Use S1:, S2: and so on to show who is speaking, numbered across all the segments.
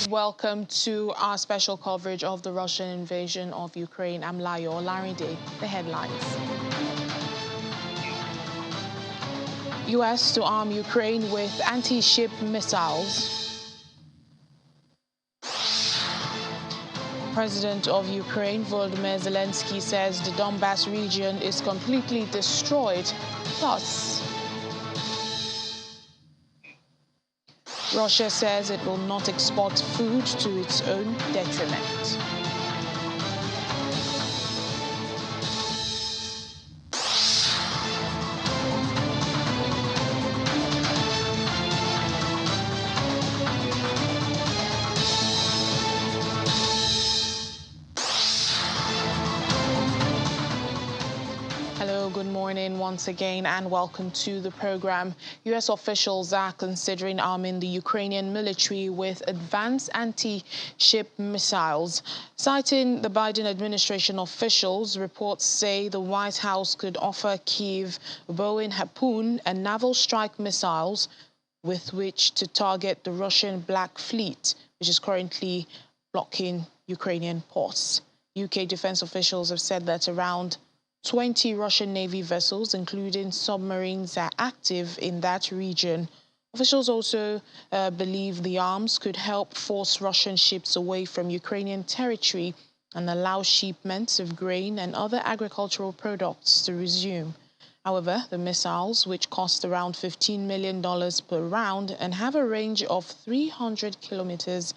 S1: and welcome to our special coverage of the Russian invasion of Ukraine. I'm Layo Larinde. The headlines. U.S. to arm Ukraine with anti-ship missiles. President of Ukraine, Volodymyr Zelensky, says the Donbas region is completely destroyed. Plus, Russia says it will not export food to its own detriment. Good morning once again and welcome to the program. U.S. officials are considering arming the Ukrainian military with advanced anti-ship missiles. Citing the Biden administration officials, reports say the White House could offer Kyiv Boeing Harpoon and naval strike missiles with which to target the Russian Black Fleet, which is currently blocking Ukrainian ports. UK defense officials have said that around 20 Russian Navy vessels, including submarines, are active in that region. Officials also believe the arms could help force Russian ships away from Ukrainian territory and allow shipments of grain and other agricultural products to resume. However, the missiles, which cost around $15 million per round and have a range of 300 kilometers,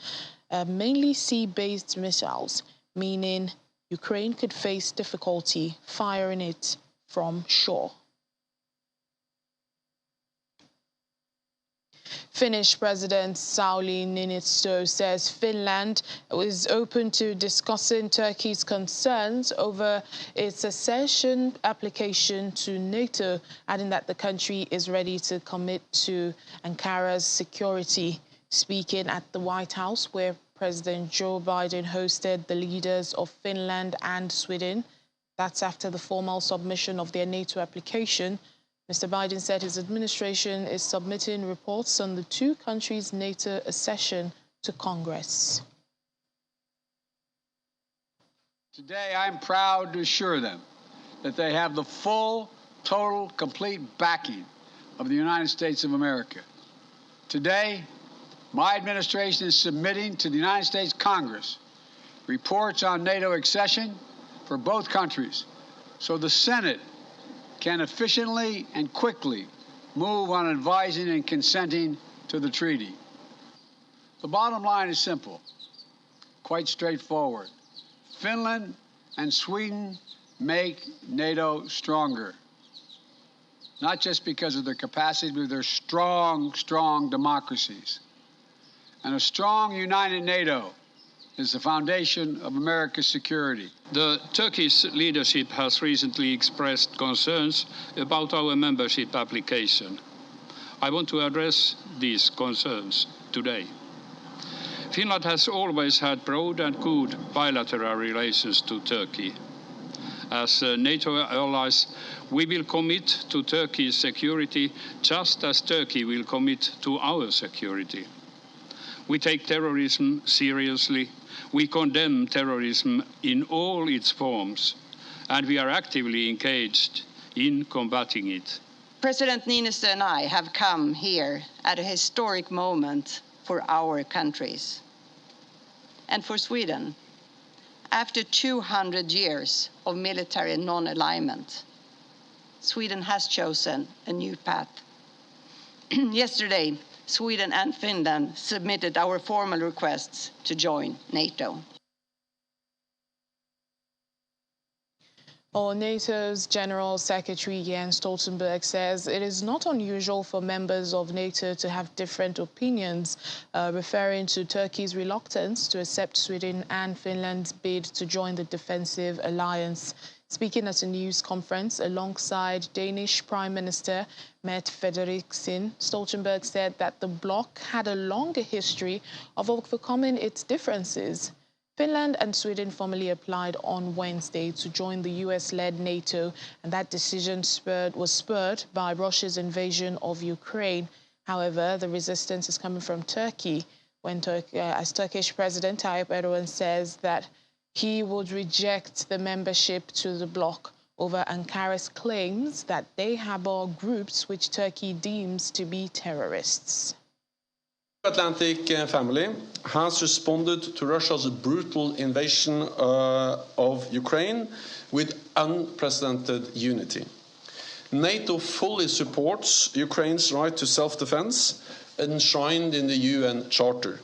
S1: are mainly sea-based missiles, meaning Ukraine could face difficulty firing it from shore. Finnish President Sauli Niinistö says Finland is open to discussing Turkey's concerns over its accession application to NATO, adding that the country is ready to commit to Ankara's security. Speaking at the White House, where President Joe Biden hosted the leaders of Finland and Sweden. That's after the formal submission of their NATO application. Mr. Biden said his administration is submitting reports on the two countries' NATO accession to Congress.
S2: Today, I'm proud to assure them that they have the full, total, complete backing of the United States of America. Today, my administration is submitting to the United States Congress reports on NATO accession for both countries so the Senate can efficiently and quickly move on advising and consenting to the treaty. The bottom line is simple, quite straightforward. Finland and Sweden make NATO stronger, not just because of their capacity, but their strong, strong democracies. And a strong, united NATO is the foundation of America's security.
S3: The Turkish leadership has recently expressed concerns about our membership application. I want to address these concerns today. Finland has always had broad and good bilateral relations to Turkey. As NATO allies, we will commit to Turkey's security just as Turkey will commit to our security. We take terrorism seriously, we condemn terrorism in all its forms, and we are actively engaged in combating it.
S4: President Niinistö and I have come here at a historic moment for our countries and for Sweden. After 200 years of military non-alignment, Sweden has chosen a new path. Yesterday, Sweden and Finland submitted our formal requests to join NATO.
S1: NATO's General Secretary Jens Stoltenberg says it is not unusual for members of NATO to have different opinions, referring to Turkey's reluctance to accept Sweden and Finland's bid to join the defensive alliance. Speaking at a news conference alongside Danish Prime Minister Mette Frederiksen, Stoltenberg said that the bloc had a longer history of overcoming its differences. Finland and Sweden formally applied on Wednesday to join the US-led NATO, and that decision was spurred by Russia's invasion of Ukraine. However, the resistance is coming from Turkey. when as Turkish President Tayyip Erdogan says that he would reject the membership to the bloc over Ankara's claims that they harbor groups which Turkey deems to be terrorists.
S5: The Atlantic family has responded to Russia's brutal invasion of Ukraine with unprecedented unity. NATO fully supports Ukraine's right to self-defense enshrined in the UN Charter.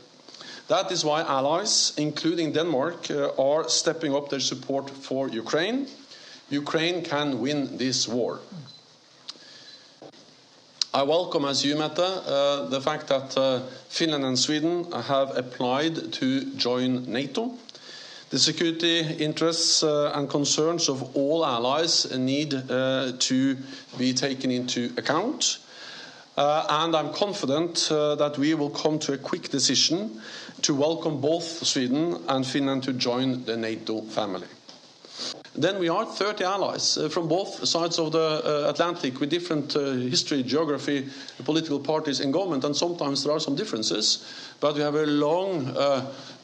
S5: That is why allies, including Denmark, are stepping up their support for Ukraine. Ukraine can win this war. I welcome, as you, Mette, the fact that Finland and Sweden have applied to join NATO. The security interests and concerns of all allies need to be taken into account. And I'm confident that we will come to a quick decision to welcome both Sweden and Finland to join the NATO family. Then we are 30 allies from both sides of the Atlantic with different history, geography, political parties in government, and sometimes there are some differences. But we have a long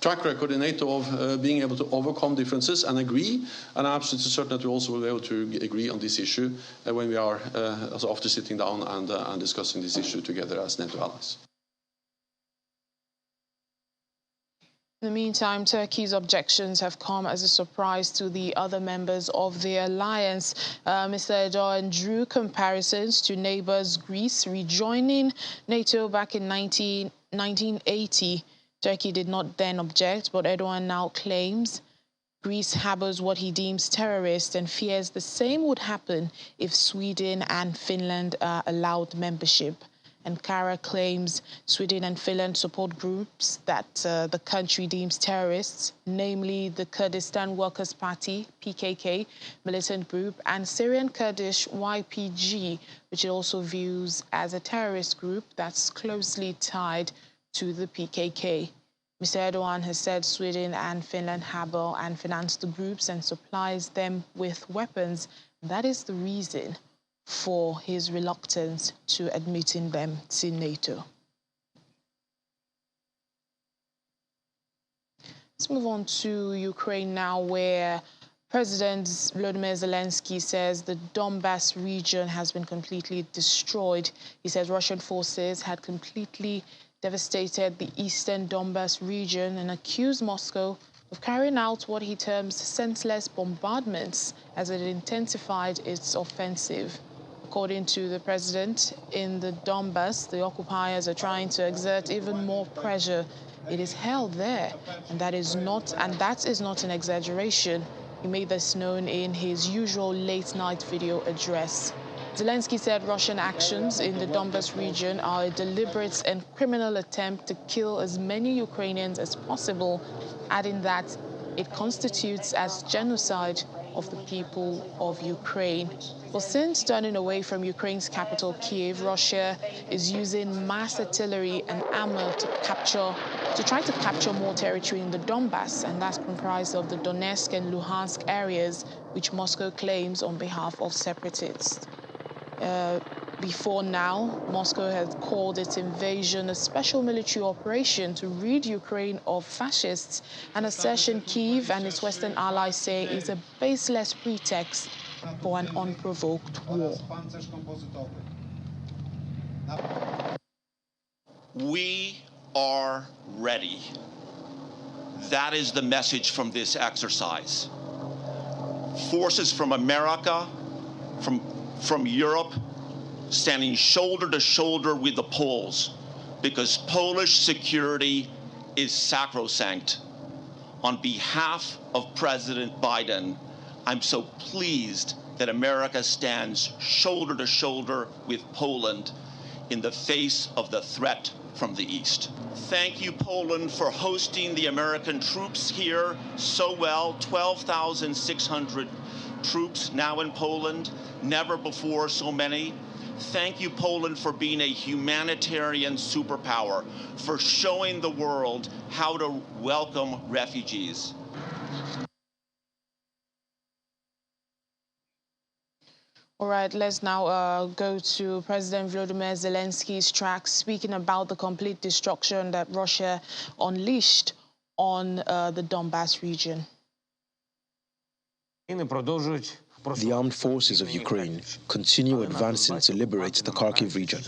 S5: track record in NATO of being able to overcome differences and agree, and I'm absolutely certain that we also will be able to agree on this issue when we are after sitting down and discussing this issue together as NATO allies.
S1: In the meantime, Turkey's objections have come as a surprise to the other members of the alliance. Mr. Erdogan drew comparisons to neighbors Greece rejoining NATO back in 1980. Turkey did not then object, but Erdogan now claims Greece harbors what he deems terrorists and fears the same would happen if Sweden and Finland allowed membership. Ankara claims Sweden and Finland support groups that the country deems terrorists, namely the Kurdistan Workers' Party, PKK, militant group, and Syrian Kurdish YPG, which it also views as a terrorist group that's closely tied to the PKK. Mr. Erdogan has said Sweden and Finland harbor and finance the groups and supplies them with weapons. That is the reason for his reluctance to admitting them to NATO. Let's move on to Ukraine now, where President Volodymyr Zelensky says the Donbas region has been completely destroyed. He says Russian forces had completely devastated the eastern Donbas region and accused Moscow of carrying out what he terms senseless bombardments as it intensified its offensive. According to the president, in the Donbas, the occupiers are trying to exert even more pressure. It is hell there, and that is not an exaggeration. He made this known in his usual late-night video address. Zelensky said Russian actions in the Donbas region are a deliberate and criminal attempt to kill as many Ukrainians as possible, adding that it constitutes as genocide of the people of Ukraine. Well, since turning away from Ukraine's capital, Kyiv, Russia is using mass artillery and armor to try to capture more territory in the Donbas, and that's comprised of the Donetsk and Luhansk areas, which Moscow claims on behalf of separatists. Before now, Moscow has called its invasion a special military operation to rid Ukraine of fascists, an assertion Kyiv and its Western allies say is a baseless pretext for an unprovoked war.
S6: We are ready. That is the message from this exercise. Forces from America, from Europe, standing shoulder to shoulder with the Poles, because Polish security is sacrosanct. On behalf of President Biden, I'm so pleased that America stands shoulder to shoulder with Poland in the face of the threat from the East. Thank you, Poland, for hosting the American troops here so well. 12,600 troops now in Poland, never before so many. Thank you, Poland, for being a humanitarian superpower, for showing the world how to welcome refugees.
S1: All right, let's now go to President Volodymyr Zelensky's track, speaking about the complete destruction that Russia unleashed on the Donbas region.
S7: The armed forces of Ukraine continue advancing to liberate the Kharkiv region.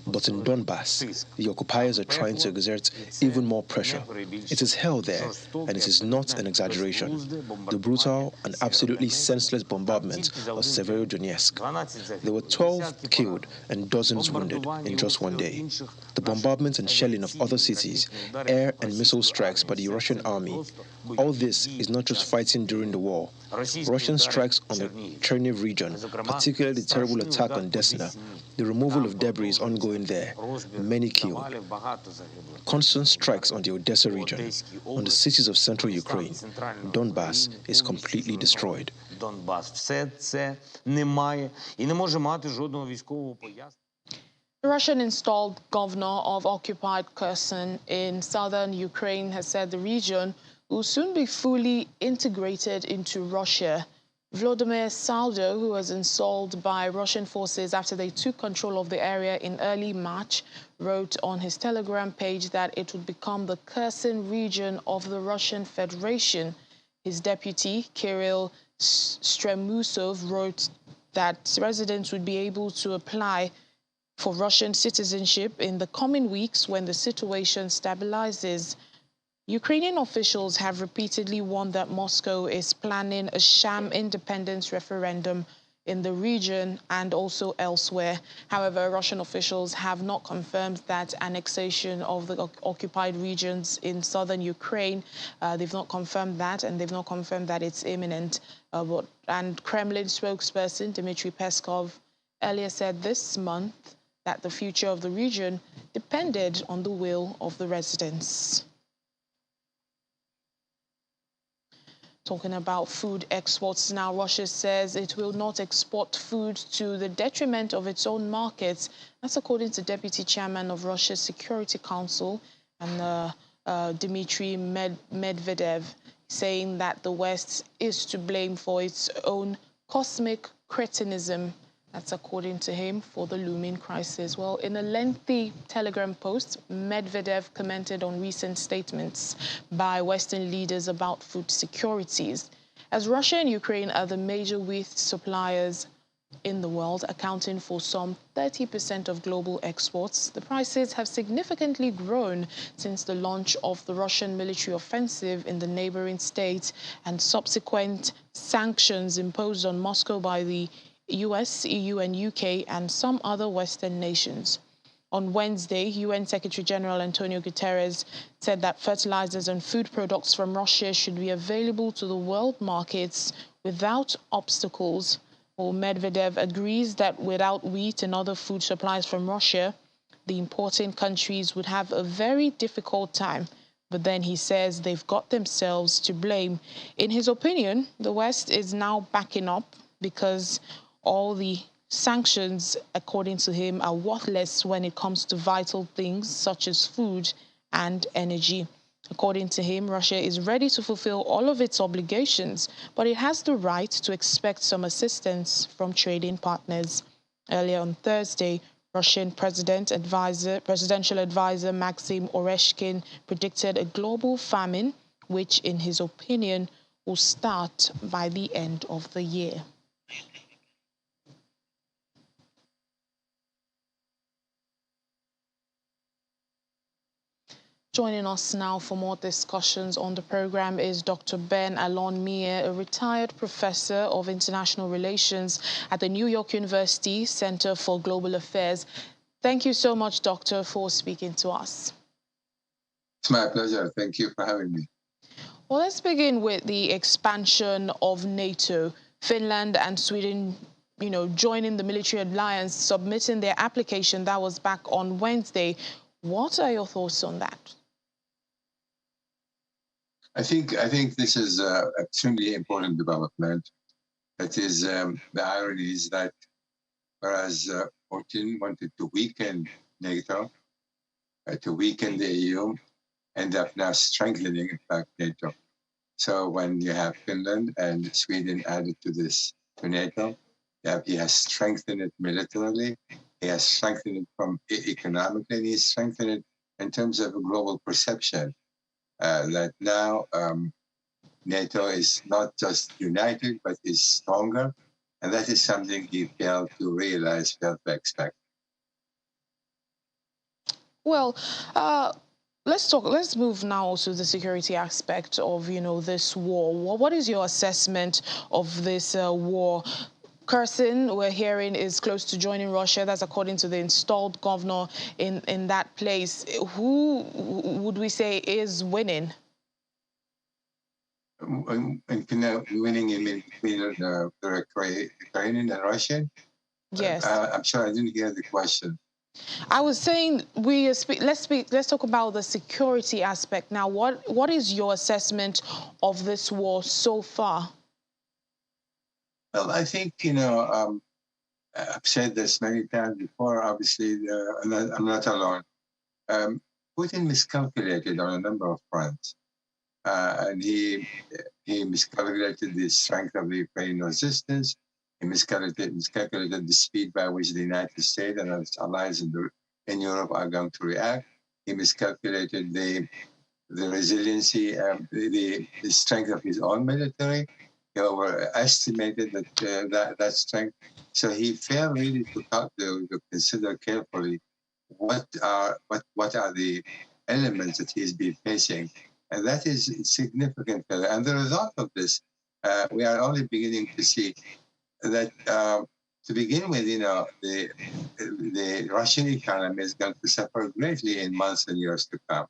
S7: But in Donbas, the occupiers are trying to exert even more pressure. It is hell there, and it is not an exaggeration. The brutal and absolutely senseless bombardment of Severodonetsk. There were 12 killed and dozens wounded in just one day. The bombardment and shelling of other cities, air and missile strikes by the Russian army, all this is not just fighting during the war. Russian strikes on the Chernihiv region, particularly the terrible attack on Desna, the removal of debris is ongoing there, many killed. Constant strikes on the Odessa region, on the cities of central Ukraine. Donbas is completely destroyed.
S1: The Russian installed governor of occupied Kherson in southern Ukraine has said the region will soon be fully integrated into Russia. Volodymyr Saldo, who was installed by Russian forces after they took control of the area in early March, wrote on his Telegram page that it would become the Kherson region of the Russian Federation. His deputy, Kirill Stremusov, wrote that residents would be able to apply for Russian citizenship in the coming weeks when the situation stabilizes. Ukrainian officials have repeatedly warned that Moscow is planning a sham independence referendum in the region and also elsewhere. However, Russian officials have not confirmed that annexation of the occupied regions in southern Ukraine. They've not confirmed that, and they've not confirmed that it's imminent. And Kremlin spokesperson Dmitry Peskov earlier said this month that the future of the region depended on the will of the residents. Talking about food exports now, Russia says it will not export food to the detriment of its own markets. That's according to Deputy Chairman of Russia's Security Council and Dmitry Medvedev, saying that the West is to blame for its own cosmic cretinism. That's according to him, for the looming crisis. Well, in a lengthy Telegram post, Medvedev commented on recent statements by Western leaders about food securities. As Russia and Ukraine are the major wheat suppliers in the world, accounting for some 30% of global exports, the prices have significantly grown since the launch of the Russian military offensive in the neighboring states and subsequent sanctions imposed on Moscow by the US, EU and UK and some other Western nations. On Wednesday, UN Secretary-General Antonio Guterres said that fertilizers and food products from Russia should be available to the world markets without obstacles. Well, Medvedev agrees that without wheat and other food supplies from Russia, the importing countries would have a very difficult time. But then he says they've got themselves to blame. In his opinion, the West is now backing up because all the sanctions, according to him, are worthless when it comes to vital things such as food and energy. According to him, Russia is ready to fulfill all of its obligations, but it has the right to expect some assistance from trading partners. Earlier on Thursday, Russian presidential advisor Maxim Oreshkin predicted a global famine, which, in his opinion, will start by the end of the year. Joining us now for more discussions on the program is Dr. Ben Alon-Mie, a retired professor of international relations at the New York University Center for Global Affairs. Thank you so much, Doctor, for speaking to us.
S8: It's my pleasure. Thank you for having me.
S1: Well, let's begin with the expansion of NATO. Finland and Sweden, joining the military alliance, submitting their application. That was back on Wednesday. What are your thoughts on that?
S8: I think this is an extremely important development. It is the irony is that whereas Putin wanted to weaken NATO, to weaken the EU, end up now strengthening, in fact, NATO. So when you have Finland and Sweden added to NATO, He has strengthened it militarily. He has strengthened it from economically, and he's strengthened it in terms of a global perception that now NATO is not just united, but is stronger. And that is something he failed to realize, failed to expect.
S1: Well, let's move now to the security aspect of, this war. What is your assessment of this war? Kherson, we're hearing, is close to joining Russia. That's according to the installed governor in that place. Who would we say is winning?
S8: Winning in between the Ukrainian and Russian?
S1: Yes.
S8: I'm sorry, I didn't hear the question.
S1: I was saying let's talk about the security aspect now. What is your assessment of this war so far?
S8: Well, I think, I've said this many times before, obviously, I'm not alone. Putin miscalculated on a number of fronts. And he miscalculated the strength of the Ukrainian resistance. He miscalculated the speed by which the United States and its allies in Europe are going to react. He miscalculated the resiliency, the strength of his own military. He overestimated that strength. So he failed really to consider carefully what are the elements that he's been facing. And that is significant. And the result of this, we are only beginning to see that, to begin with, the Russian economy is going to suffer greatly in months and years to come.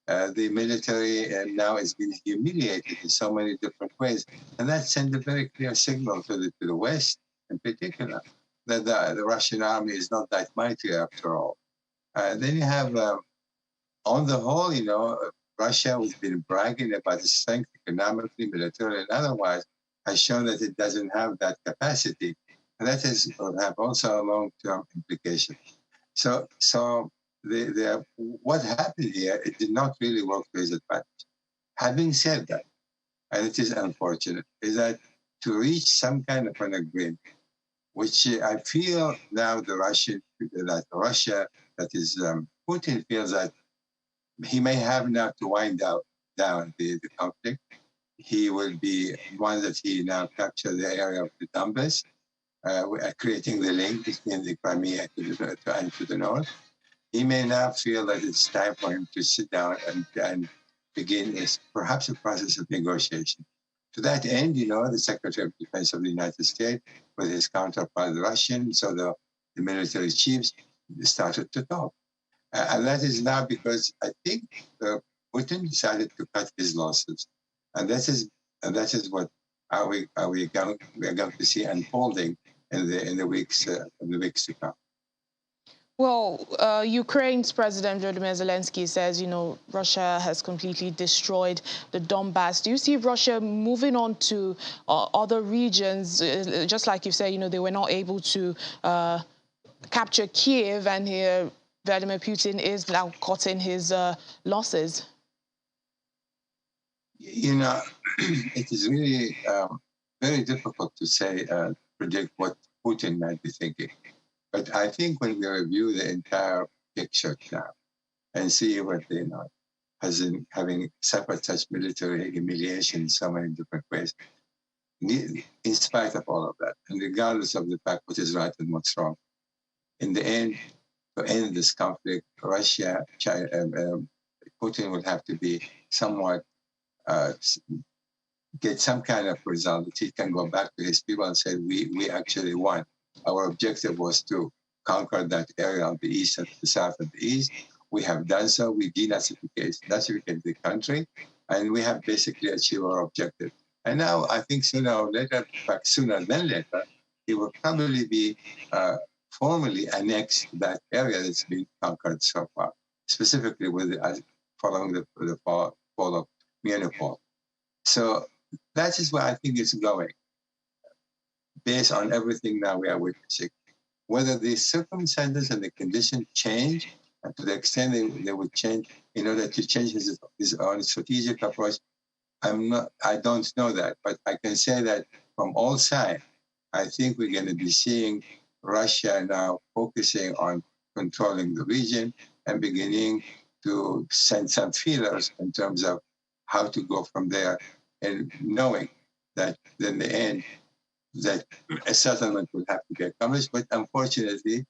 S8: The military now is being humiliated in so many different ways. And that sends a very clear signal to the West in particular, that the Russian army is not that mighty after all. Then you have, on the whole, Russia, who's been bragging about its strength economically, militarily, and otherwise, has shown that it doesn't have that capacity. And that will have also a long-term implication. So what happened here, it did not really work to his advantage. Having said that, and it is unfortunate, is that to reach some kind of an agreement, which I feel now Russia, Putin feels that he may have now to wind down the conflict. He will be one that he now capture the area of the Donbass, creating the link between the Crimea and to the north. He may now feel that it's time for him to sit down and begin perhaps a process of negotiation. To that end, the Secretary of Defense of the United States, with his counterpart, the Russians, so the military chiefs, started to talk. And that is now because I think Putin decided to cut his losses, and that is what we are going to see unfolding in the weeks to come.
S1: Well, Ukraine's President Volodymyr Zelensky says, Russia has completely destroyed the Donbass. Do you see Russia moving on to other regions, just like you say, they were not able to capture Kiev, and here Vladimir Putin is now cutting his losses?
S8: It is really very difficult to say, predict what Putin might be thinking. But I think when we review the entire picture now and see what as in having suffered such military humiliation in so many different ways, in spite of all of that, and regardless of the fact what is right and what's wrong, in the end, to end this conflict, Russia, China, Putin will have to be somewhat get some kind of result that he can go back to his people and say, we actually won. Our objective was to conquer that area of the east and the south of the east. We have done so. We denazificated the country, and we have basically achieved our objective. And now I think sooner or later, in fact, sooner than later, he will probably be formally annexed to that area that's been conquered so far, specifically following the fall of Mariupol. So that is where I think it's going, based on everything now we are witnessing. Whether the circumstances and the conditions change, and to the extent they would change in order to change his own strategic approach, I don't know that. But I can say that from all sides, I think we're going to be seeing Russia now focusing on controlling the region and beginning to send some feelers in terms of how to go from there, and knowing that in the end that a settlement will have to be accomplished. But unfortunately,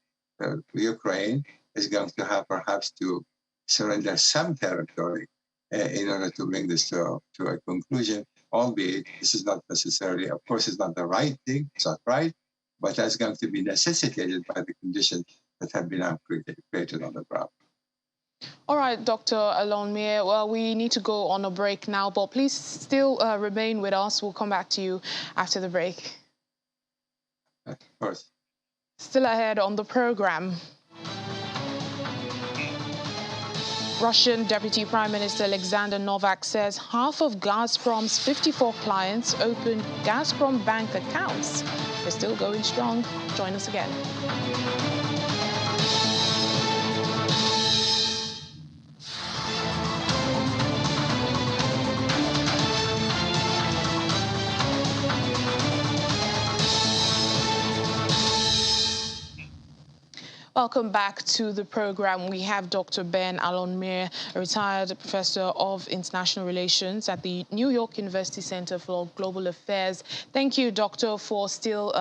S8: Ukraine is going to have perhaps to surrender some territory in order to bring this to a conclusion, albeit this is not necessarily, of course, it's not the right thing, it's not right, but that's going to be necessitated by the conditions that have been created on the ground.
S1: All right, Dr. Alonmir, well, we need to go on a break now, but please still remain with us. We'll come back to you after the break.
S8: Of course.
S1: Still ahead on the program. Russian Deputy Prime Minister Alexander Novak says half of Gazprom's 54 clients opened Gazprom bank accounts. They're still going strong. Join us again. Welcome back to the program. We have Dr. Ben Alonmir, a retired professor of international relations at the New York University Center for Global Affairs. Thank you, Doctor, for still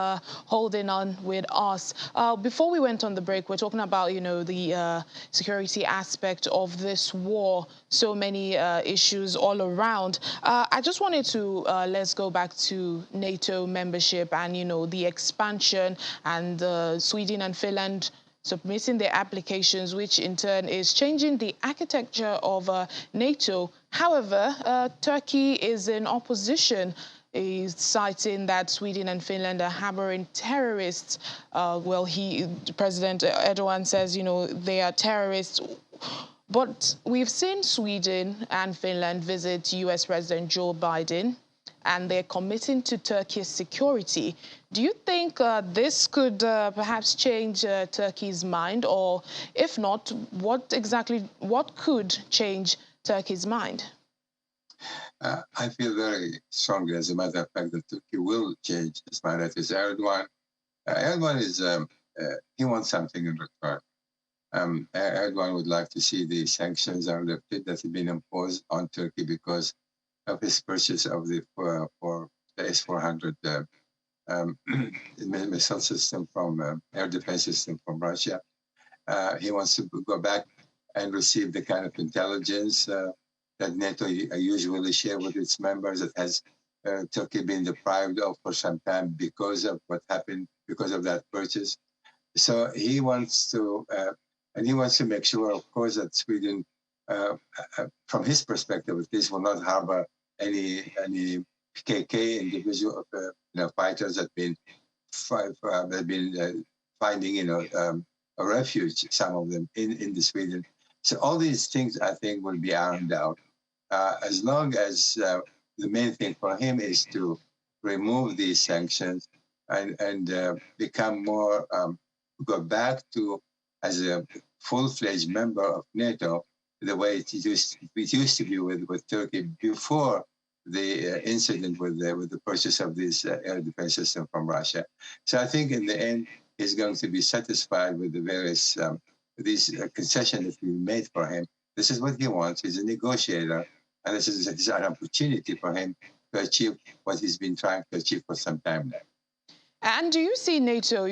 S1: holding on with us. Before we went on the break, we're talking about, the security aspect of this war. So many issues all around. I just wanted to let's go back to NATO membership and, the expansion and Sweden and Finland submitting their applications, which in turn is changing the architecture of NATO. However, Turkey is in opposition, is citing that Sweden and Finland are harboring terrorists. President Erdogan says, they are terrorists. But we've seen Sweden and Finland visit U.S. President Joe Biden, and they're committing to Turkey's security. Do you think this could perhaps change Turkey's mind? Or if not, what could change Turkey's mind?
S8: I feel very strongly, as a matter of fact, that Turkey will change its mind. That is Erdogan. Erdogan is, he wants something in return. Erdogan would like to see the sanctions are lifted that have been imposed on Turkey because of his purchase of the S-400 missile system from air defense system from Russia. He wants to go back and receive the kind of intelligence that NATO usually share with its members, that has Turkey been deprived of for some time because of what happened, because of that purchase. So he wants to, and he wants to make sure, of course, that Sweden, from his perspective at least, will not harbor any PKK individual fighters that have been finding a refuge, some of them in the Sweden. So all these things I think will be ironed out as long as the main thing for him is to remove these sanctions and become more go back to as a full-fledged member of NATO, the way it used to be with Turkey before the incident with the purchase of this air defense system from Russia. So I think in the end, he's going to be satisfied with the various these concessions that we made for him. This is what he wants. He's a negotiator, and this is an opportunity for him to achieve what he's been trying to achieve for some time now.
S1: And do you see NATO,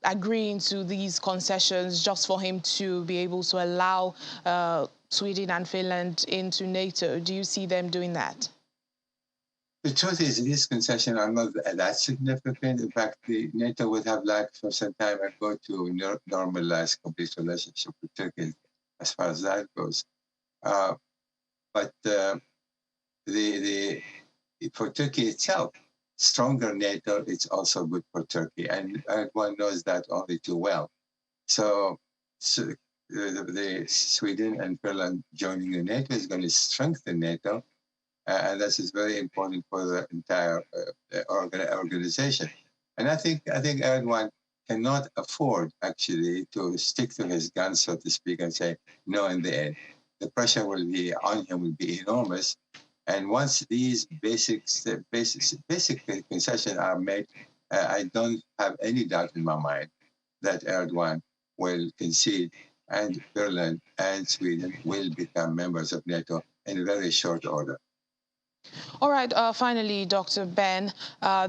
S1: agreeing to these concessions just for him to be able to allow Sweden and Finland into NATO? Do you see them doing that?
S8: The truth is, these concessions are not that significant. In fact, the NATO would have liked for some time ago to normalize complete relationship with Turkey as far as that goes. But for Turkey itself, stronger NATO, it's also good for Turkey, and one knows that only too well. So the Sweden and Finland joining the NATO is going to strengthen NATO, and this is very important for the entire organization. And I think Erdogan cannot afford actually to stick to his guns, so to speak, and say no in the end. The pressure will be on him will be enormous, And once these basic concessions are made, I don't have any doubt in my mind that Erdogan will concede and Finland and Sweden will become members of NATO in very short order.
S1: All right, finally, Dr. Ben,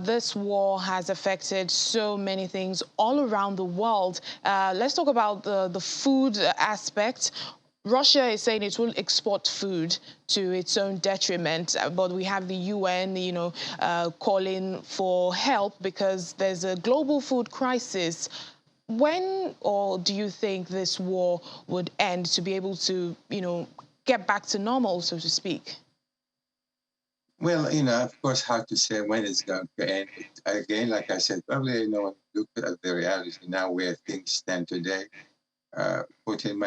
S1: this war has affected so many things all around the world. Let's talk about the food aspect. Russia is saying it will export food to its own detriment, but we have the UN, calling for help because there's a global food crisis. When or do you think this war would end to be able to, get back to normal, so to speak?
S8: Well, of course, hard to say when it's going to end. Again, like I said, probably, when you look at the reality now where things stand today, Putin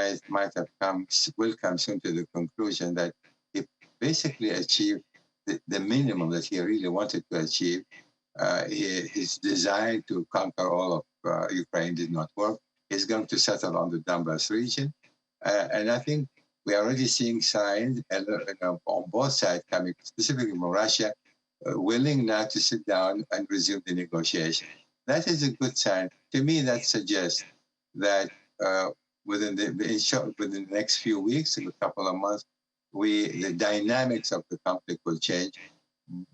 S8: will come soon to the conclusion that he basically achieved the minimum that he really wanted to achieve. His desire to conquer all of Ukraine did not work. He's going to settle on the Donbas region. And I think we're already seeing signs on both sides coming, specifically from Russia, willing now to sit down and resume the negotiation. That is a good sign. To me, that suggests that within the next few weeks, a couple of months, the dynamics of the conflict will change.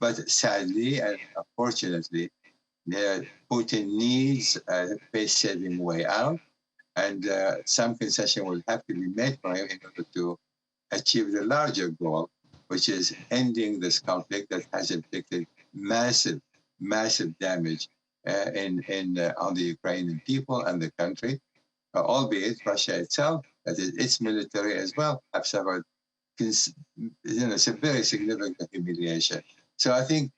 S8: But sadly and unfortunately, Putin needs a pace-saving way out, and some concession will have to be made for him in order to achieve the larger goal, which is ending this conflict that has inflicted massive damage on the Ukrainian people and the country, albeit Russia itself, that is its military as well, have suffered very significant humiliation. So I think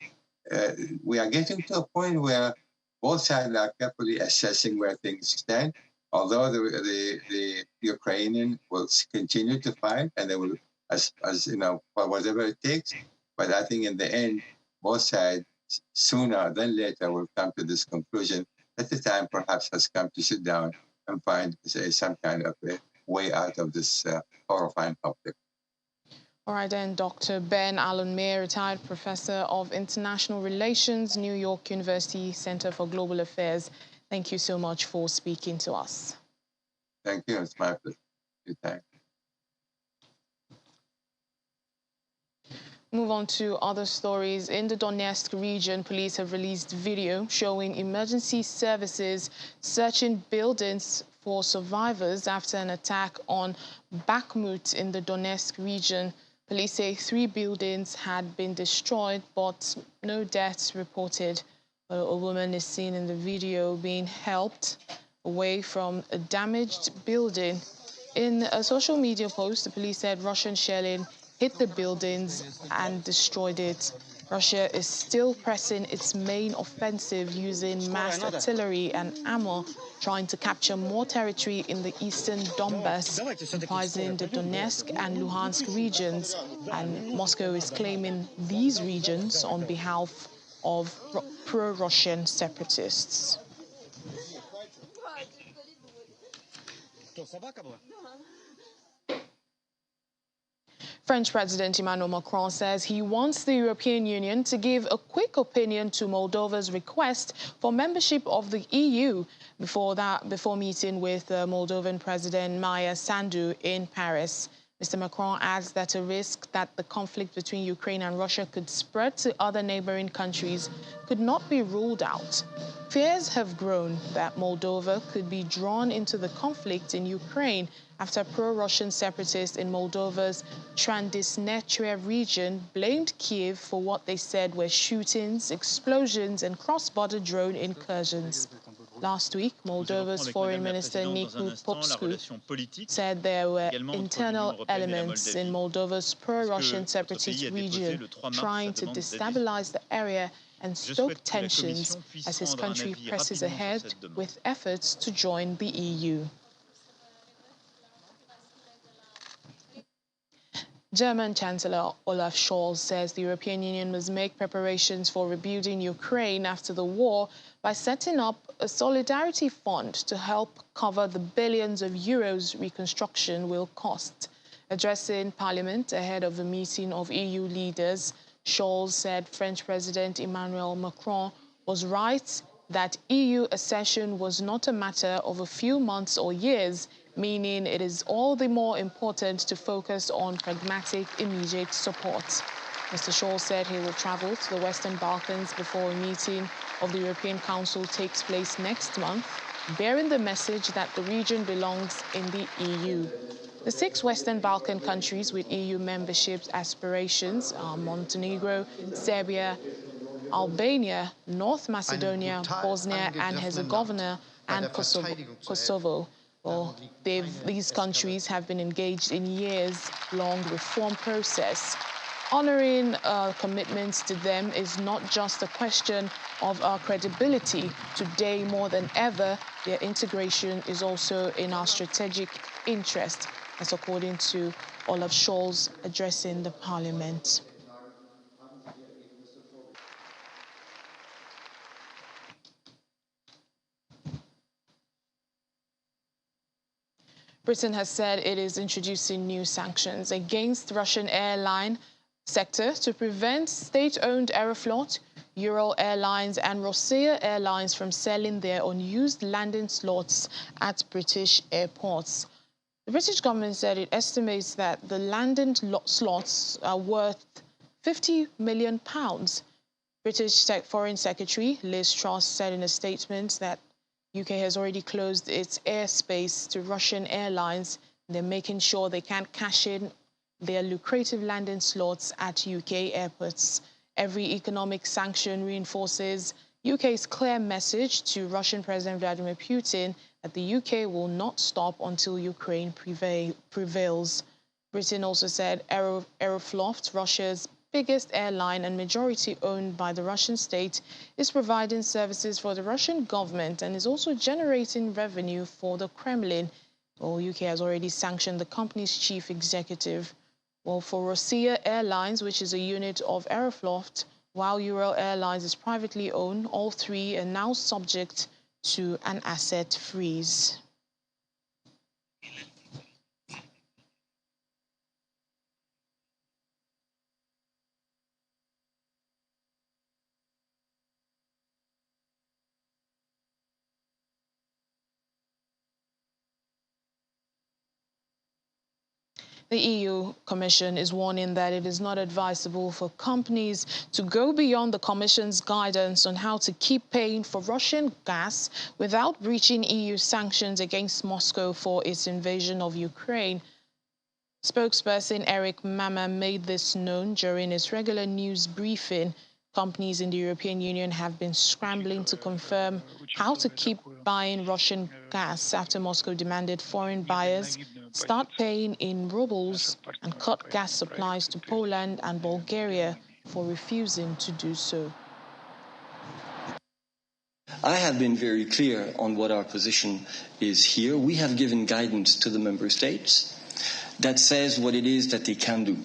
S8: we are getting to a point where both sides are carefully assessing where things stand. Although the Ukrainian will continue to fight, and they will, as for whatever it takes. But I think in the end, both sides sooner than later will come to this conclusion that the time perhaps has come to sit down and find some kind of a way out of this horrifying conflict.
S1: All right, then, Dr. Ben Allen-Meyer, retired professor of international relations, New York University Center for Global Affairs. Thank you so much for speaking to us.
S8: Thank you. It's my pleasure. Thank you.
S1: Move on to other stories. In the Donetsk region, police have released video showing emergency services searching buildings for survivors after an attack on Bakhmut in the Donetsk region. Police say 3 buildings had been destroyed, but no deaths reported. A woman is seen in the video being helped away from a damaged building. In a social media post, the police said Russian shelling hit the buildings and destroyed it. Russia is still pressing its main offensive using massed artillery and ammo, trying to capture more territory in the eastern Donbas, comprising the Donetsk and Luhansk regions. And Moscow is claiming these regions on behalf of pro-Russian separatists. French President Emmanuel Macron says he wants the European Union to give a quick opinion to Moldova's request for membership of the EU before meeting with Moldovan President Maia Sandu in Paris. Mr. Macron adds that a risk that the conflict between Ukraine and Russia could spread to other neighboring countries could not be ruled out. Fears have grown that Moldova could be drawn into the conflict in Ukraine after pro-Russian separatists in Moldova's Transnistria region blamed Kiev for what they said were shootings, explosions and cross-border drone incursions. Last week, Moldova's Foreign Minister Nicu Popescu said there were internal elements in Moldova's pro-Russian separatist region trying to destabilize the area and stoke tensions as his country presses ahead with efforts to join the EU. German Chancellor Olaf Scholz says the European Union must make preparations for rebuilding Ukraine after the war by setting up a solidarity fund to help cover the billions of euros reconstruction will cost. Addressing Parliament ahead of a meeting of EU leaders, Scholz said French President Emmanuel Macron was right that EU accession was not a matter of a few months or years, meaning it is all the more important to focus on pragmatic, immediate support. Mr. Scholz said he will travel to the Western Balkans before a meeting of the European Council takes place next month, bearing the message that the region belongs in the EU. The 6 Western Balkan countries with EU membership aspirations are Montenegro, Serbia, Albania, North Macedonia, Bosnia and Herzegovina, and Kosovo. Well, these countries have been engaged in years-long reform process. Honoring commitments to them is not just a question of our credibility. Today, more than ever, their integration is also in our strategic interest. That's according to Olaf Scholz addressing the Parliament. Britain has said it is introducing new sanctions against Russian airline sector to prevent state-owned Aeroflot, Ural Airlines and Rossiya Airlines from selling their unused landing slots at British airports. The British government said it estimates that the landing slots are worth £50 million. British Foreign Secretary Liz Truss said in a statement that UK has already closed its airspace to Russian airlines. They're making sure they can't cash in their lucrative landing slots at UK airports. Every economic sanction reinforces UK's clear message to Russian President Vladimir Putin that the UK will not stop until Ukraine prevails. Britain also said Aeroflot, Russia's biggest airline and majority owned by the Russian state, is providing services for the Russian government and is also generating revenue for the Kremlin. Well, UK has already sanctioned the company's chief executive. Well, for Rossiya Airlines, which is a unit of Aeroflot, while Ural Airlines is privately owned, all 3 are now subject to an asset freeze. The EU Commission is warning that it is not advisable for companies to go beyond the Commission's guidance on how to keep paying for Russian gas without breaching EU sanctions against Moscow for its invasion of Ukraine. Spokesperson Eric Mama made this known during his regular news briefing. Companies in the European Union have been scrambling to confirm how to keep buying Russian gas after Moscow demanded foreign buyers start paying in rubles and cut gas supplies to Poland and Bulgaria for refusing to do so.
S9: I have been very clear on what our position is here. We have given guidance to the member states that says what it is that they can do.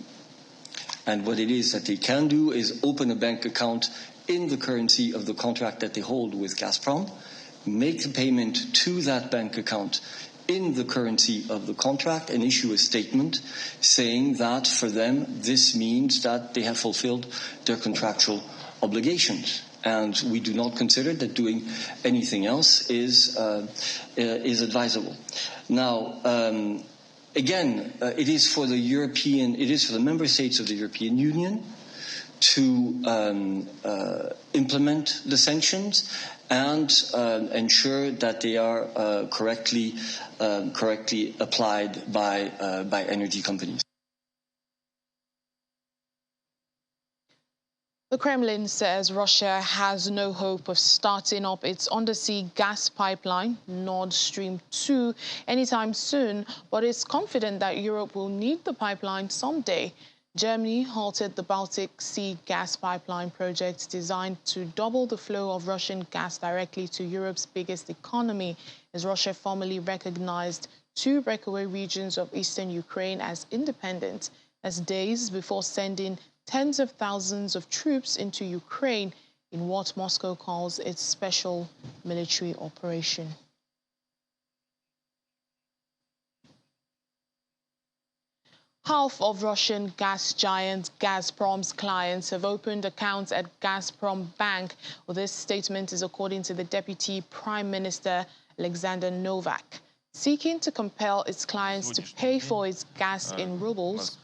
S9: And what it is that they can do is open a bank account in the currency of the contract that they hold with Gazprom, make the payment to that bank account in the currency of the contract, and issue a statement saying that for them this means that they have fulfilled their contractual obligations. And we do not consider that doing anything else is advisable. Now, again, it is for the member states of the European Union to implement the sanctions and ensure that they are correctly applied by energy companies.
S1: The Kremlin says Russia has no hope of starting up its undersea gas pipeline, Nord Stream 2, anytime soon, but is confident that Europe will need the pipeline someday. Germany halted the Baltic Sea gas pipeline project designed to double the flow of Russian gas directly to Europe's biggest economy, as Russia formally recognized 2 breakaway regions of eastern Ukraine as independent, as days before sending tens of thousands of troops into Ukraine in what Moscow calls its special military operation. Half of Russian gas giant Gazprom's clients have opened accounts at Gazprom Bank. Well, this statement is according to the Deputy Prime Minister, Alexander Novak. Seeking to compel its clients to pay for its gas in rubles,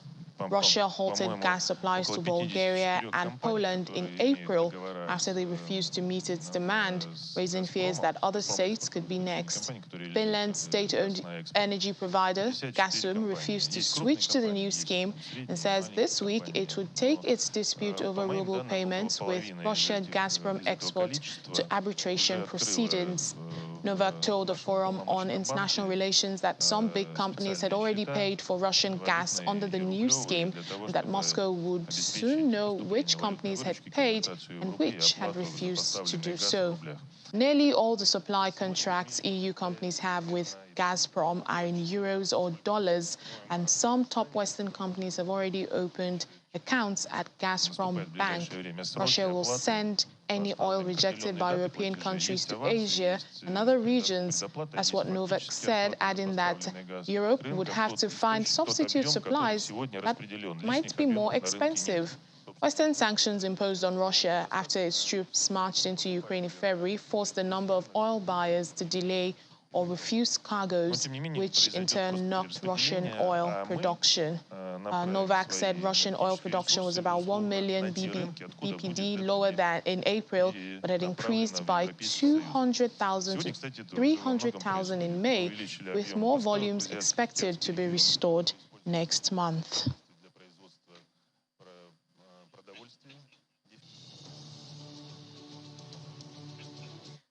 S1: Russia halted gas supplies to Bulgaria and Poland in April after they refused to meet its demand, raising fears that other states could be next. Finland's state-owned energy provider, Gasum, refused to switch to the new scheme and says this week it would take its dispute over ruble payments with Russian Gazprom export to arbitration proceedings. Novak told the Forum on International Relations that some big companies had already paid for Russian gas under the new scheme and that Moscow would soon know which companies had paid and which had refused to do so. Nearly all the supply contracts EU companies have with Gazprom are in euros or dollars, and some top Western companies have already opened accounts at Gazprom Bank. Russia will send any oil rejected by European countries to Asia and other regions. That's what Novak said, adding that Europe would have to find substitute supplies that might be more expensive. Western sanctions imposed on Russia after its troops marched into Ukraine in February forced a number of oil buyers to delay or refuse cargoes, which in turn knocked Russian oil production. Novak said Russian oil production was about 1 million BPD lower than in April, but had increased by 200,000 to 300,000 in May, with more volumes expected to be restored next month.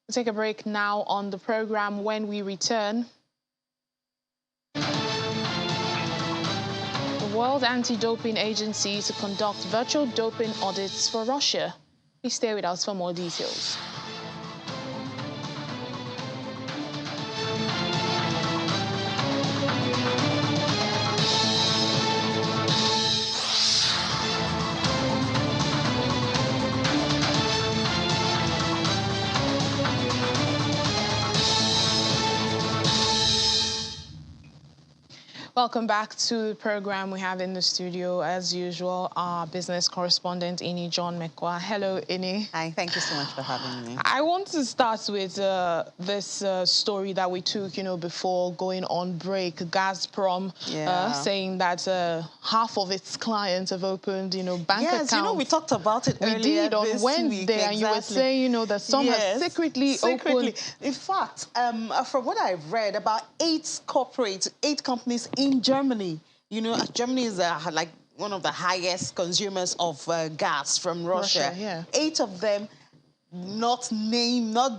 S1: We'll take a break now on the program. When we return, the World Anti-Doping Agency to conduct virtual doping audits for Russia. Please stay with us for more details. Welcome back to the program. We have in the studio, as usual, our business correspondent, Ini John Mekwa. Hello, Ini.
S10: Hi, thank you so much for having me.
S1: I want to start with this story that we took, before going on break. Gazprom saying that half of its clients have opened, bank accounts.
S10: Yes, we talked about it earlier.
S1: We did on Wednesday,
S10: week, exactly.
S1: And you were saying, that some have secretly opened.
S10: In fact, from what I've read, about 8 companies in Germany. Germany is like one of the highest consumers of gas from Russia. 8 of them, not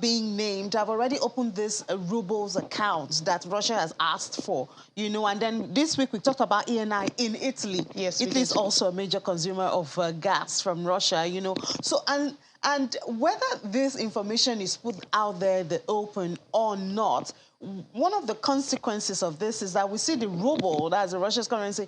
S10: being named, have already opened this rubles accounts that Russia has asked for. And then this week we talked about ENI in Italy.
S1: Yes,
S10: Italy is also a major consumer of gas from Russia. So and whether this information is put out there in the open or not, one of the consequences of this is that we see the ruble, that's the Russia's currency,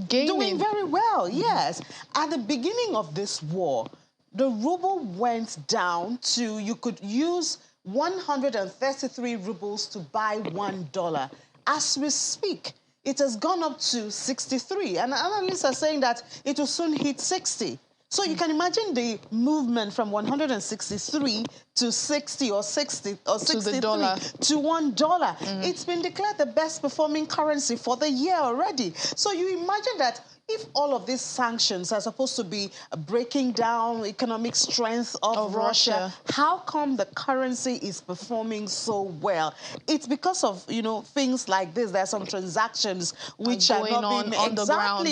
S10: doing very well. Yes. At the beginning of this war, the ruble went down to, you could use 133 rubles to buy $1. As we speak, it has gone up to 63. And analysts are saying that it will soon hit 60. So you can imagine the movement from 163 to 60 or 63
S1: to the dollar
S10: to $1. It's been declared the best performing currency for the year already. So you imagine that if all of these sanctions are supposed to be breaking down economic strength of Russia, how come the currency is performing so well? It's because of, things like this. There are some transactions which are not being
S1: on the ground.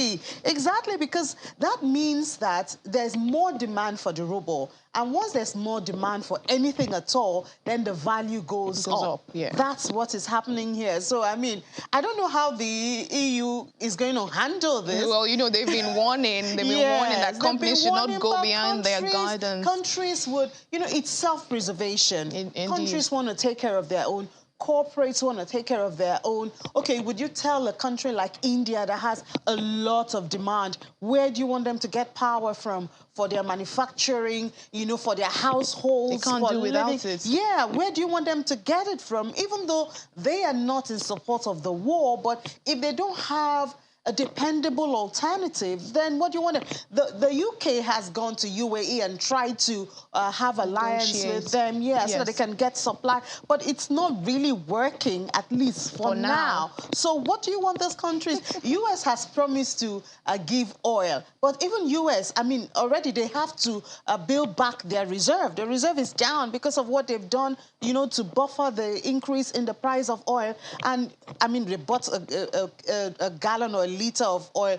S10: Exactly, because that means that there's more demand for the ruble. And once there's more demand for anything at all, then the value goes up.
S1: Yeah.
S10: That's what is happening here. So, I don't know how the EU is going to handle this.
S1: Well, they've been warning. They've been warning that companies should not go beyond their guidance.
S10: Countries would, it's self-preservation. Countries want to take care of their own. Corporates want to take care of their own. Okay, would you tell a country like India that has a lot of demand, where do you want them to get power from for their manufacturing, for their households?
S1: They can't do without it.
S10: Yeah, where do you want them to get it from? Even though they are not in support of the war, but if they don't have a dependable alternative, then what do you want to... The UK has gone to UAE and tried to have alliance with them, so that they can get supply. But it's not really working, at least for now. So what do you want those countries? US has promised to give oil. But even US, I mean, already they have to build back their reserve. The reserve is down because of what they've done, you know, to buffer the increase in the price of oil. And, I mean, they bought a gallon or a liter of oil,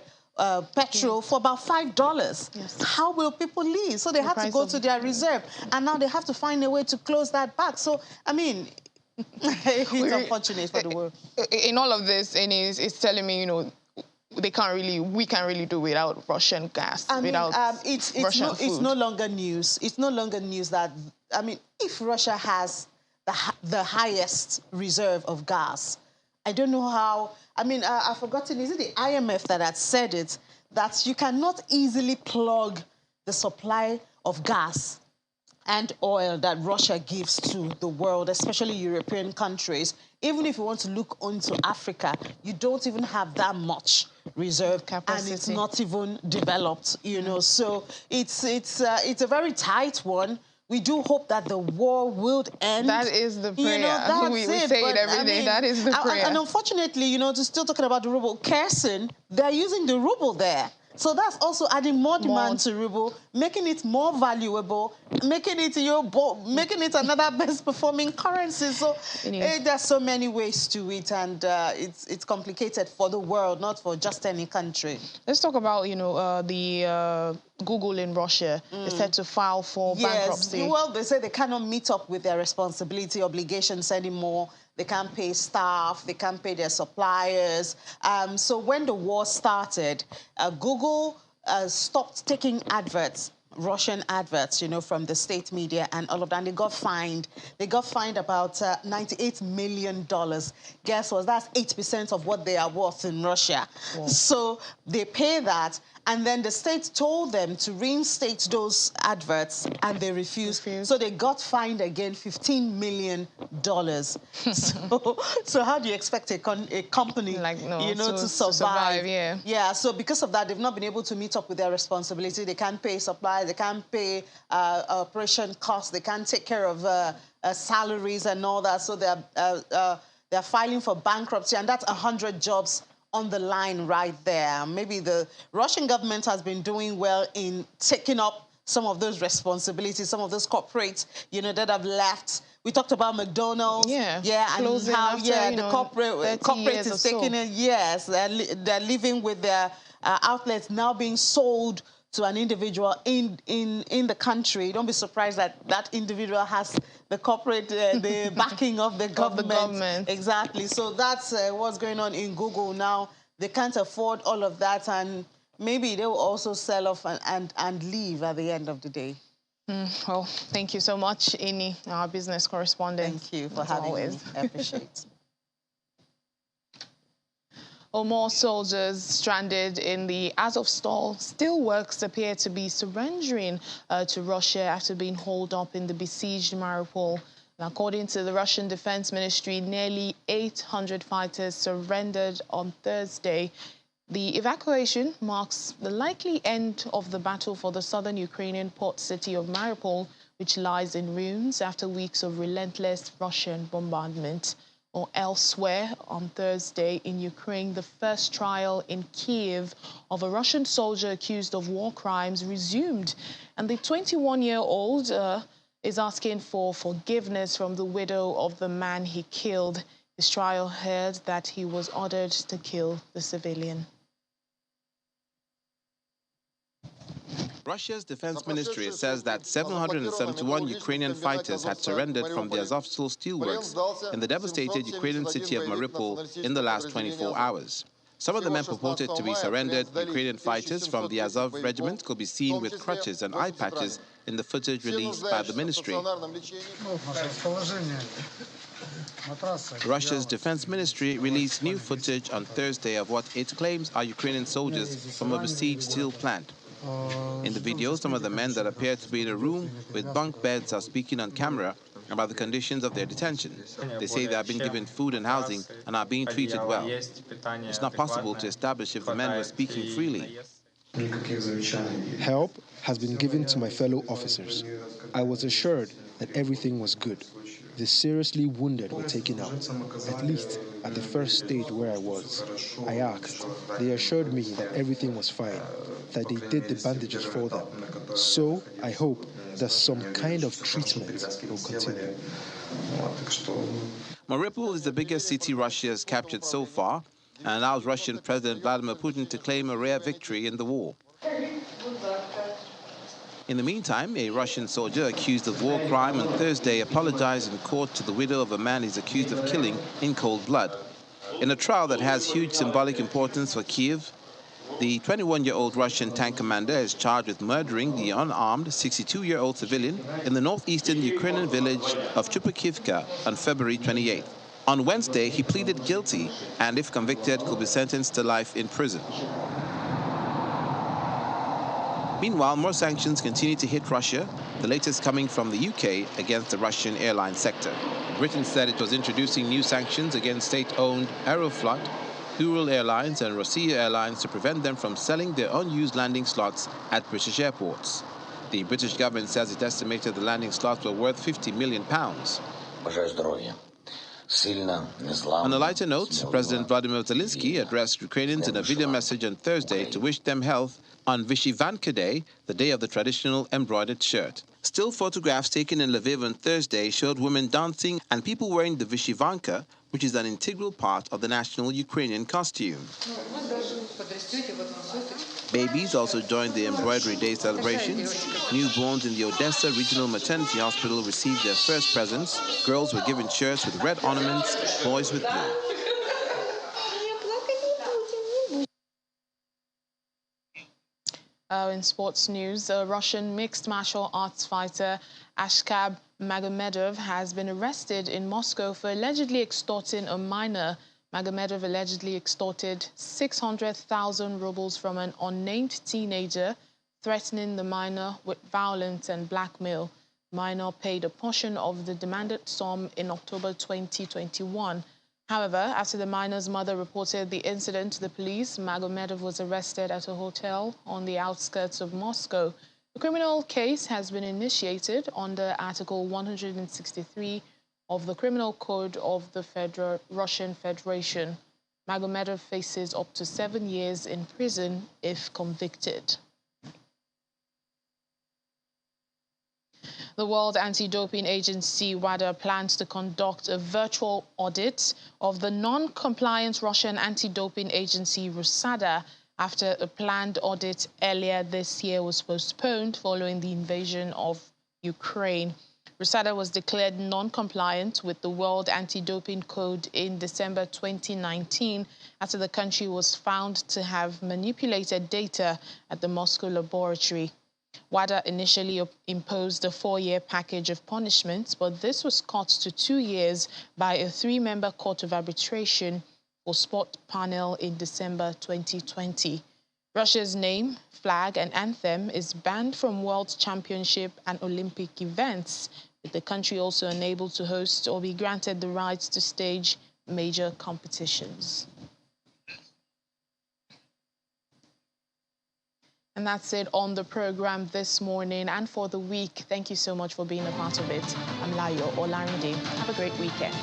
S10: petrol for about $5. How will people live? So they have to go to their reserve. And now they have to find a way to close that back. So, I mean, it's unfortunate for the world.
S1: In all of this, it's telling me, you know, we can't really do without Russian gas,
S10: it's no longer news. It's no longer news that, I mean, if Russia has the highest reserve of gas, I don't know how, I mean, I've forgotten, is it the IMF that had said it, that you cannot easily plug the supply of gas and oil that Russia gives to the world, especially European countries. Even if you want to look into Africa, you don't even have that much reserve capacity, and it's not even developed, you know. So it's a very tight one. We do hope that the war will end.
S1: That is the prayer.
S10: You know,
S1: we say it every day. That is the prayer.
S10: And unfortunately, you know, still talking about the ruble, Kherson, they're using the ruble there. So that's also adding more demand to ruble, making it more valuable, making it another best performing currency. So there's so many ways to it, and it's complicated for the world, not for just any country.
S1: Let's talk about, you know, the Google in Russia is set to file for bankruptcy.
S10: Well, they say they cannot meet up with their responsibility obligations anymore. They can't pay staff, they can't pay their suppliers. So when the war started, Google stopped taking adverts, Russian adverts, you know, from the state media and all of that. And they got fined. They got fined about $98 million. Guess what? That's 8% of what they are worth in Russia. Wow. So they pay that. And then the state told them to reinstate those adverts, and they refused. So they got fined again $15 million. So how do you expect a company, you know, to survive? Yeah, so because of that, they've not been able to meet up with their responsibility. They can't pay supplies, they can't pay operation costs, they can't take care of salaries and all that. So they're filing for bankruptcy, and that's 100 jobs on the line right there. Maybe the Russian government has been doing well in taking up some of those responsibilities, some of those corporates, you know, that have left. We talked about McDonald's, and how, the corporate is taking it. Yes, they're living with their outlets now being sold to an individual in the country. Don't be surprised that that individual has the corporate, the backing of the government. Exactly. So that's what's going on in Google now. They can't afford all of that, and maybe they will also sell off and leave at the end of the day.
S1: Well, thank you so much, Ini, our business correspondent.
S10: Thank you for having me. I appreciate it.
S1: More soldiers stranded in the Azovstal steelworks appear to be surrendering to Russia after being holed up in the besieged Mariupol. And according to the Russian Defense Ministry, nearly 800 fighters surrendered on Thursday. The evacuation marks the likely end of the battle for the southern Ukrainian port city of Mariupol, which lies in ruins after weeks of relentless Russian bombardment. Or elsewhere, on Thursday in Ukraine, the first trial in Kiev of a Russian soldier accused of war crimes resumed. And the 21-year-old is asking for forgiveness from the widow of the man he killed. His trial heard that he was ordered to kill the civilian.
S11: Russia's defense ministry says that 771 Ukrainian fighters had surrendered from the Azovstal steelworks in the devastated Ukrainian city of Mariupol in the last 24 hours. Some of the men purported to be surrendered Ukrainian fighters from the Azov regiment could be seen with crutches and eye patches in the footage released by the ministry. Russia's defense ministry released new footage on Thursday of what it claims are Ukrainian soldiers from a besieged steel plant. In the video, some of the men that appear to be in a room with bunk beds are speaking on camera, about the conditions of their detention. They say they are being given food and housing and are being treated well. It's not possible to establish if the men were speaking freely.
S7: Help has been given to my fellow officers. I was assured that everything was good. The seriously wounded were taken out, at least at the first stage where I was. I asked. They assured me that everything was fine, that they did the bandages for them. So I hope that some kind of treatment will continue.
S11: Mariupol is the biggest city Russia has captured so far and allows Russian President Vladimir Putin to claim a rare victory in the war. In the meantime, a Russian soldier accused of war crime on Thursday apologized in court to the widow of a man he's accused of killing in cold blood. In a trial that has huge symbolic importance for Kiev, the 21-year-old Russian tank commander is charged with murdering the unarmed 62-year-old civilian in the northeastern Ukrainian village of Chupakivka on February 28th. On Wednesday, he pleaded guilty and, if convicted, could be sentenced to life in prison. Meanwhile, more sanctions continue to hit Russia, the latest coming from the UK against the Russian airline sector. Britain said it was introducing new sanctions against state-owned Aeroflot, Ural Airlines and Rossiya Airlines to prevent them from selling their unused landing slots at British airports. The British government says it estimated the landing slots were worth £50 million. On a lighter note, President Vladimir Zelensky addressed Ukrainians in a video message on Thursday to wish them health on Vyshyvanka Day, the day of the traditional embroidered shirt. Still photographs taken in Lviv on Thursday showed women dancing and people wearing the Vyshyvanka, which is an integral part of the national Ukrainian costume. Babies also joined the Embroidery Day celebrations. Newborns in the Odessa Regional Maternity Hospital received their first presents. Girls were given shirts with red ornaments, boys with blue.
S1: In sports news, the Russian mixed martial arts fighter Ashkab Magomedov has been arrested in Moscow for allegedly extorting a minor. Magomedov allegedly extorted 600,000 rubles from an unnamed teenager, threatening the minor with violence and blackmail. The minor paid a portion of the demanded sum in October 2021. However, after the minor's mother reported the incident to the police, Magomedov was arrested at a hotel on the outskirts of Moscow. The criminal case has been initiated under Article 163 of the Criminal Code of the Russian Federation. Magomedov faces up to 7 years in prison if convicted. The World Anti-Doping Agency, WADA, plans to conduct a virtual audit of the non-compliant Russian anti-doping agency, RUSADA, after a planned audit earlier this year was postponed following the invasion of Ukraine. RUSADA was declared non-compliant with the World Anti-Doping Code in December 2019 after the country was found to have manipulated data at the Moscow laboratory. WADA initially imposed a 4-year package of punishments, but this was cut to 2 years by a 3-member court of arbitration for sport panel in December 2020. Russia's name, flag and anthem is banned from World Championship and Olympic events, with the country also unable to host or be granted the rights to stage major competitions. And that's it on the program this morning and for the week. Thank you so much for being a part of it. I'm Layo Olarinde. Have a great weekend.